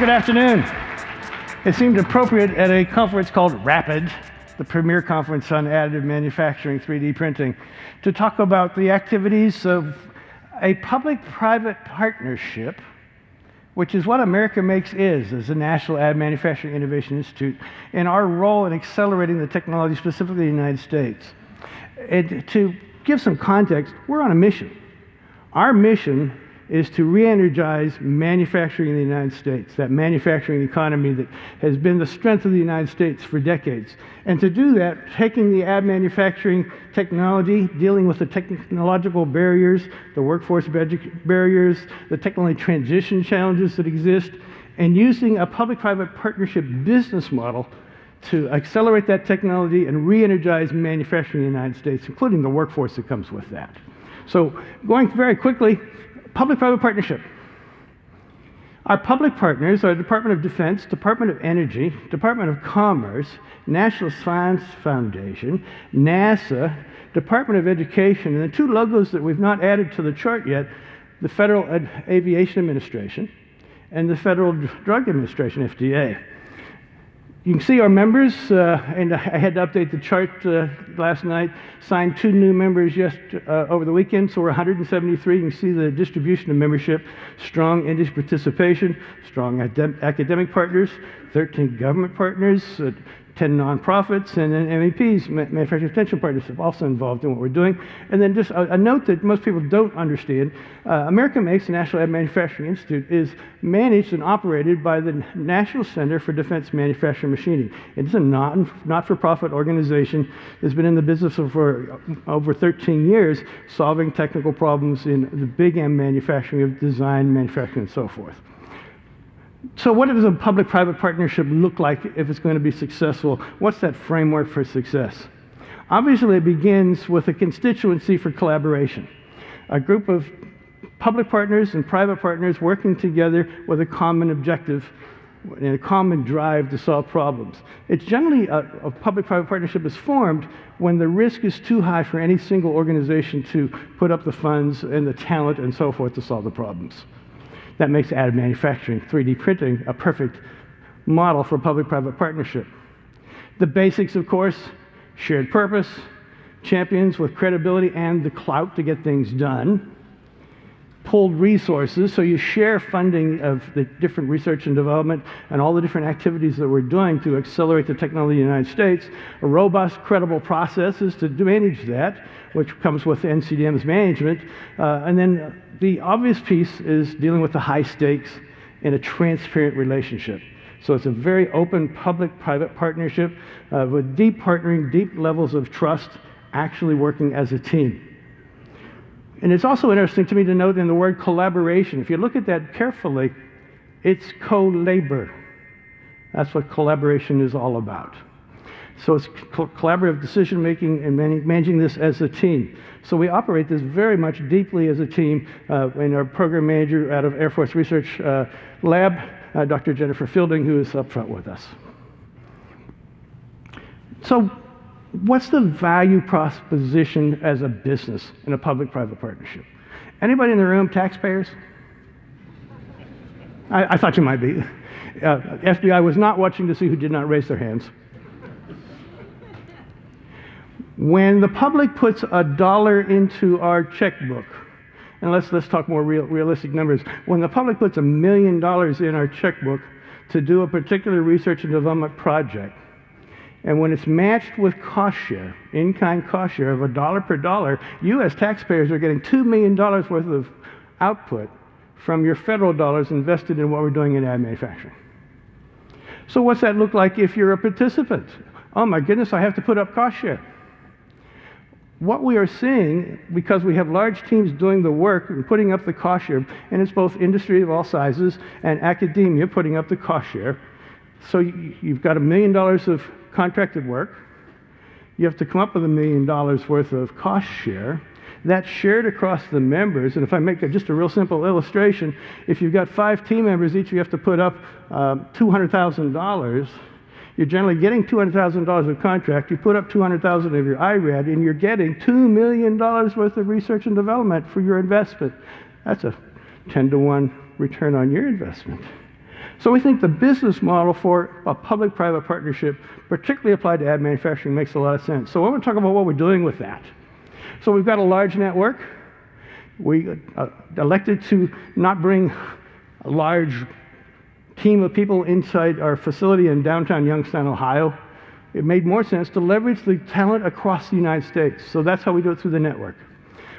good afternoon. It seemed appropriate at a conference called RAPID, the premier conference on additive manufacturing 3D printing, to talk about the activities of a public-private partnership, which is what America Makes is as a National Additive Manufacturing Innovation Institute, and our role in accelerating the technology, specifically in the United States. And to give some context, we're on a mission. Our mission is to re-energize manufacturing in the United States, that manufacturing economy that has been the strength of the United States for decades. And to do that, taking the additive manufacturing technology, dealing with the technological barriers, the workforce barriers, the technology transition challenges that exist, and using a public-private partnership business model to accelerate that technology and re-energize manufacturing in the United States, including the workforce that comes with that. So going very quickly, public-private partnership. Our public partners are the Department of Defense, Department of Energy, Department of Commerce, National Science Foundation, NASA, Department of Education, and the two logos that we've not added to the chart yet, the Federal Aviation Administration and the Federal Drug Administration, FDA. You can see our members, and I had to update the chart last night, signed 2 new members just over the weekend, so we're 173. You can see the distribution of membership, strong industry participation, strong academic partners, 13 government partners, 10 nonprofits, and then MEPs, manufacturing extension partners, have also involved in what we're doing. And then just a note that most people don't understand, America Makes, the National Additive Manufacturing Institute, is managed and operated by the National Center for Defense Manufacturing Machining. It's a not-for-profit organization that's been in the business for over 13 years, solving technical problems in the big M manufacturing of design, manufacturing, and so forth. So what does a public-private partnership look like if it's going to be successful? What's that framework for success? Obviously, it begins with a constituency for collaboration, a group of public partners and private partners working together with a common objective and a common drive to solve problems. It's generally a public-private partnership is formed when the risk is too high for any single organization to put up the funds and the talent and so forth to solve the problems. That makes additive manufacturing, 3D printing, a perfect model for public-private partnership. The basics, of course, shared purpose, champions with credibility and the clout to get things done, pooled resources, so you share funding of the different research and development and all the different activities that we're doing to accelerate the technology in the United States, a robust, credible processes to manage that, which comes with NCDMM's management, and then the obvious piece is dealing with the high stakes in a transparent relationship. So it's a very open public-private partnership with deep partnering, deep levels of trust, actually working as a team. And it's also interesting to me to note in the word collaboration, if you look at that carefully, it's co-labor. That's what collaboration is all about. So it's collaborative decision-making and managing this as a team. So we operate this very much deeply as a team, and our program manager out of Air Force Research Lab, Dr. Jennifer Fielding, who is up front with us. So what's the value proposition as a business in a public-private partnership? Anybody in the room taxpayers? I thought you might be. FBI was not watching to see who did not raise their hands. When the public puts $1 into our checkbook, and let's talk more realistic numbers. When the public puts $1 million in our checkbook to do a particular research and development project, and when it's matched with cost share, in-kind cost share of $1 per dollar, you as taxpayers are getting $2 million worth of output from your federal dollars invested in what we're doing in additive manufacturing. So what's that look like if you're a participant? Oh my goodness, I have to put up cost share. What we are seeing, because we have large teams doing the work and putting up the cost share, and it's both industry of all sizes and academia putting up the cost share. So you've got $1 million of contracted work. You have to come up with $1 million worth of cost share. That's shared across the members, and if I make just a real simple illustration, if you've got 5 team members, each you have to put up $200,000, you're generally getting $200,000 of contract, you put up $200,000 of your IRAD, and you're getting $2 million worth of research and development for your investment. That's a 10-to-1 return on your investment. So we think the business model for a public-private partnership, particularly applied to additive manufacturing, makes a lot of sense. So I want to talk about what we're doing with that. So we've got a large network. We elected to not bring a large team of people inside our facility in downtown Youngstown, Ohio. It made more sense to leverage the talent across the United States. So that's how we do it through the network.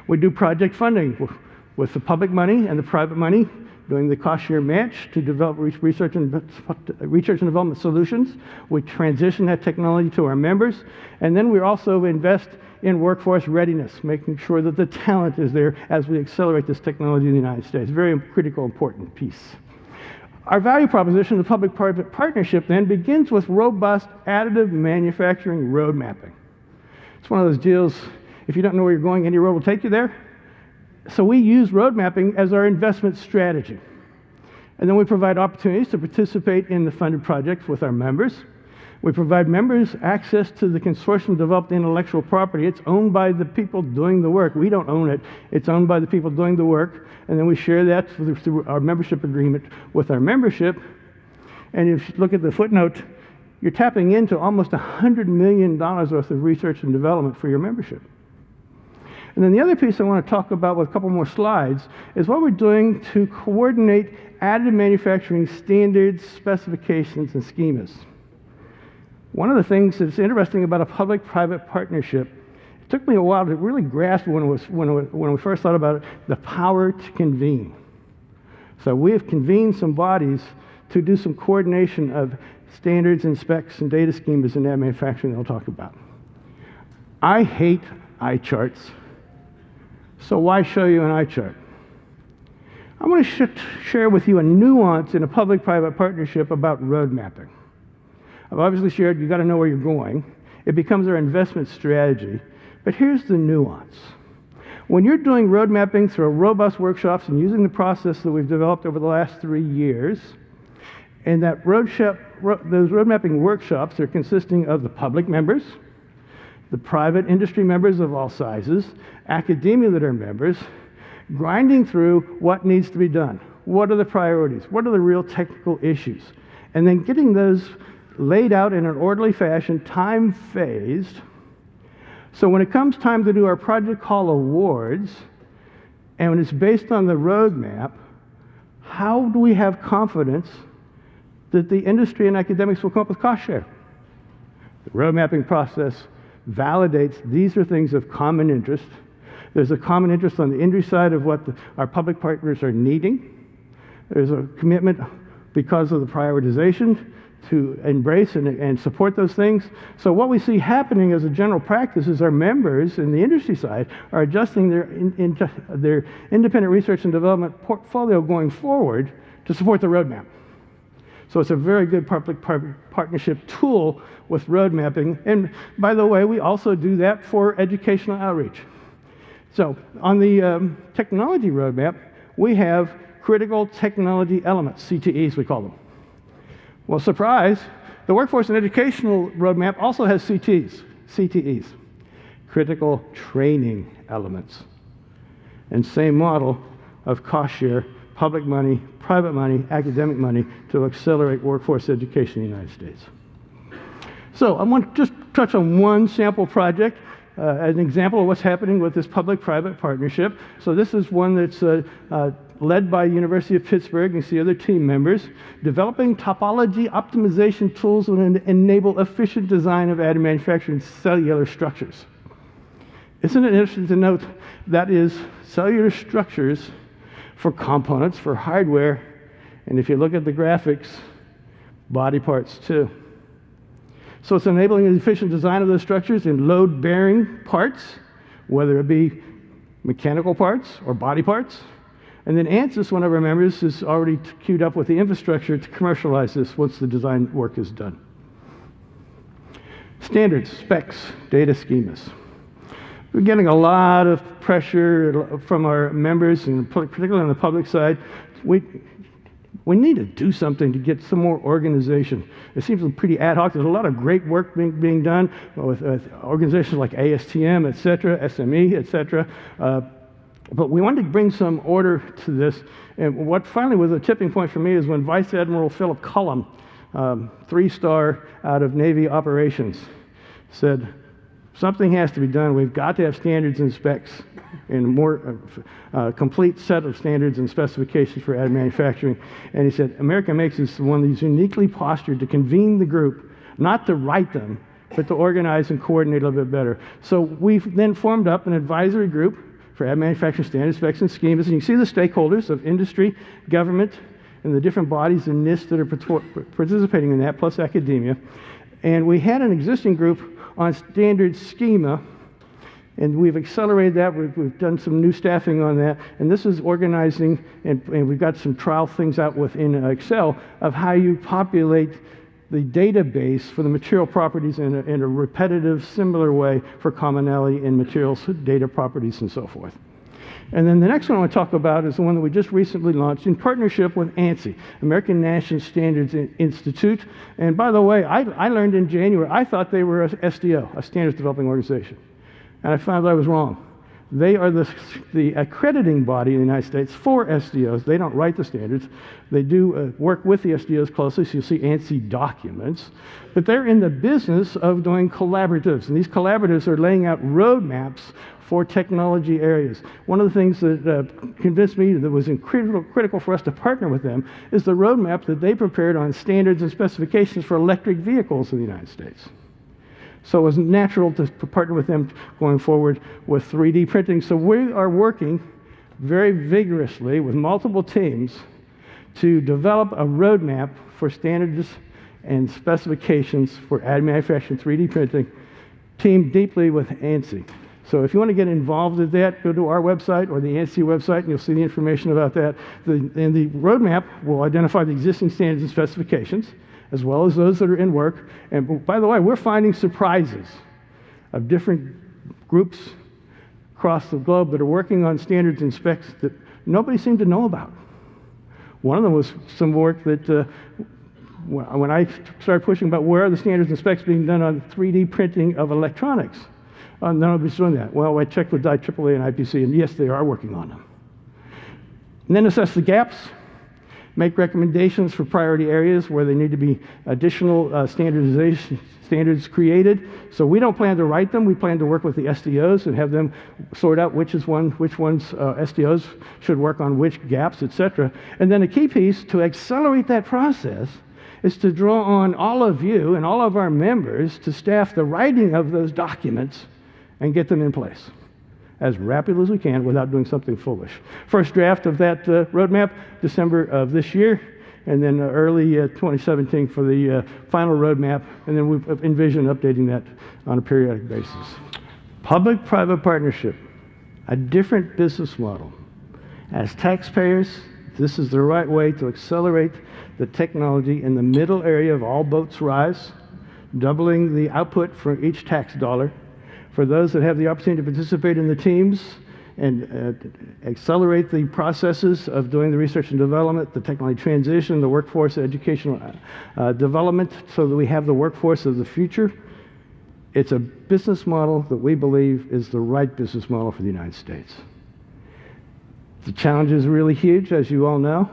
We do project funding with the public money and the private money, doing the cost-share match to develop research and development solutions. We transition that technology to our members, and then we also invest in workforce readiness, making sure that the talent is there as we accelerate this technology in the United States. Very critical, important piece. Our value proposition, the public-private partnership, then begins with robust additive manufacturing road mapping. It's one of those deals, if you don't know where you're going, any road will take you there. So we use road mapping as our investment strategy. And then we provide opportunities to participate in the funded projects with our members. We provide members access to the consortium-developed intellectual property. It's owned by the people doing the work. We don't own it. It's owned by the people doing the work. And then we share that through our membership agreement with our membership. And if you look at the footnote, you're tapping into almost $100 million worth of research and development for your membership. And then the other piece I want to talk about with a couple more slides is what we're doing to coordinate additive manufacturing standards, specifications, and schemas. One of the things that's interesting about a public-private partnership, it took me a while to really grasp when we first thought about it, the power to convene. So we have convened some bodies to do some coordination of standards and specs and data schemas in additive manufacturing that I'll talk about. I hate eye charts. So why show you an eye chart? I want to share with you a nuance in a public-private partnership about road mapping. I've obviously shared you've got to know where you're going. It becomes our investment strategy. But here's the nuance. When you're doing road mapping through robust workshops and using the process that we've developed over the last 3 years, and that those road mapping workshops are consisting of the public members, the private industry members of all sizes, academia that are members, grinding through what needs to be done. What are the priorities? What are the real technical issues? And then getting those laid out in an orderly fashion, time-phased. So when it comes time to do our project call awards, and when it's based on the roadmap, how do we have confidence that the industry and academics will come up with cost share? The road mapping process validates these are things of common interest. There's a common interest on the industry side of what our public partners are needing. There's a commitment because of the prioritization to embrace and support those things. So what we see happening as a general practice is our members in the industry side are adjusting their independent research and development portfolio going forward to support the roadmap. So it's a very good public-private partnership tool with road mapping. And by the way, we also do that for educational outreach. So on the technology roadmap, we have critical technology elements, CTEs we call them. Well, surprise, the workforce and educational roadmap also has CTEs, critical training elements. And same model of cost share, public money, private money, academic money to accelerate workforce education in the United States. So I want to just touch on one sample project, an example of what's happening with this public-private partnership. So this is one that's led by University of Pittsburgh. You see other team members developing topology optimization tools that enable efficient design of additive manufacturing cellular structures. Isn't it interesting to note that is cellular structures for components, for hardware, and if you look at the graphics, body parts too. So it's enabling the efficient design of those structures in load-bearing parts, whether it be mechanical parts or body parts. And then ANSYS, one of our members, is already queued up with the infrastructure to commercialize this once the design work is done. Standards, specs, data schemas. We're getting a lot of pressure from our members, and particularly on the public side. We need to do something to get some more organization. It seems pretty ad hoc. There's a lot of great work being done with organizations like ASTM, et cetera, SME, et cetera. But we wanted to bring some order to this, and what finally was a tipping point for me is when Vice Admiral Philip Cullum, 3-star out of Navy Operations, said, something has to be done. We've got to have standards and specs and a more complete set of standards and specifications for additive manufacturing. And he said, American Makes is one that's uniquely postured to convene the group, not to write them, but to organize and coordinate a little bit better. So we've then formed up an advisory group for additive manufacturing standards, specs, and schemas. And you can see the stakeholders of industry, government, and the different bodies and NIST that are participating in that, plus academia. And we had an existing group on standard schema, and we've accelerated that. We've done some new staffing on that, and this is organizing, and we've got some trial things out within Excel of how you populate the database for the material properties in a repetitive, similar way for commonality in materials, data properties, and so forth. And then the next one I want to talk about is the one that we just recently launched in partnership with ANSI, American National Standards Institute. And by the way, I learned in January, I thought they were a SDO, a Standards Developing Organization. And I found out I was wrong. They are the accrediting body in the United States for SDOs. They don't write the standards. They do work with the SDOs closely, so you'll see ANSI documents. But they're in the business of doing collaboratives, and these collaboratives are laying out roadmaps for technology areas. One of the things that convinced me that was critical for us to partner with them is the roadmap that they prepared on standards and specifications for electric vehicles in the United States. So it was natural to partner with them going forward with 3D printing. So we are working very vigorously with multiple teams to develop a roadmap for standards and specifications for additive manufacturing 3D printing, teamed deeply with ANSI. So if you want to get involved with that, go to our website or the ANSI website, and you'll see the information about that. And the roadmap will identify the existing standards and specifications, as well as those that are in work. And by the way, we're finding surprises of different groups across the globe that are working on standards and specs that nobody seemed to know about. One of them was some work that when I started pushing about where are the standards and specs being done on 3D printing of electronics, nobody's doing that. Well, I checked with IEEE and IPC, and yes, they are working on them. And then assess the gaps, make recommendations for priority areas where there need to be additional standards created. So we don't plan to write them. We plan to work with the SDOs and have them sort out which ones SDOs should work on which gaps, etc. And then a key piece to accelerate that process is to draw on all of you and all of our members to staff the writing of those documents and get them in place as rapidly as we can without doing something foolish. First draft of that roadmap, December of this year, and then early 2017 for the final roadmap, and then we envision updating that on a periodic basis. Public-private partnership, a different business model. As taxpayers, this is the right way to accelerate the technology in the middle area of all boats rise, doubling the output for each tax dollar. For those that have the opportunity to participate in the teams and accelerate the processes of doing the research and development, the technology transition, the workforce educational development, so that we have the workforce of the future, it's a business model that we believe is the right business model for the United States. The challenge is really huge, as you all know.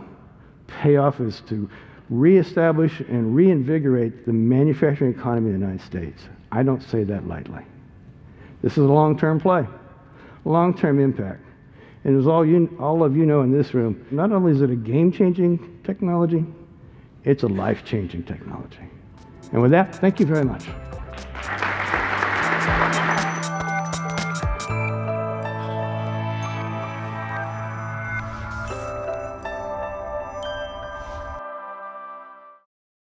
Payoff is to reestablish and reinvigorate the manufacturing economy in the United States. I don't say that lightly. This is a long-term play, long-term impact. And as all of you know in this room, not only is it a game-changing technology, it's a life-changing technology. And with that, thank you very much.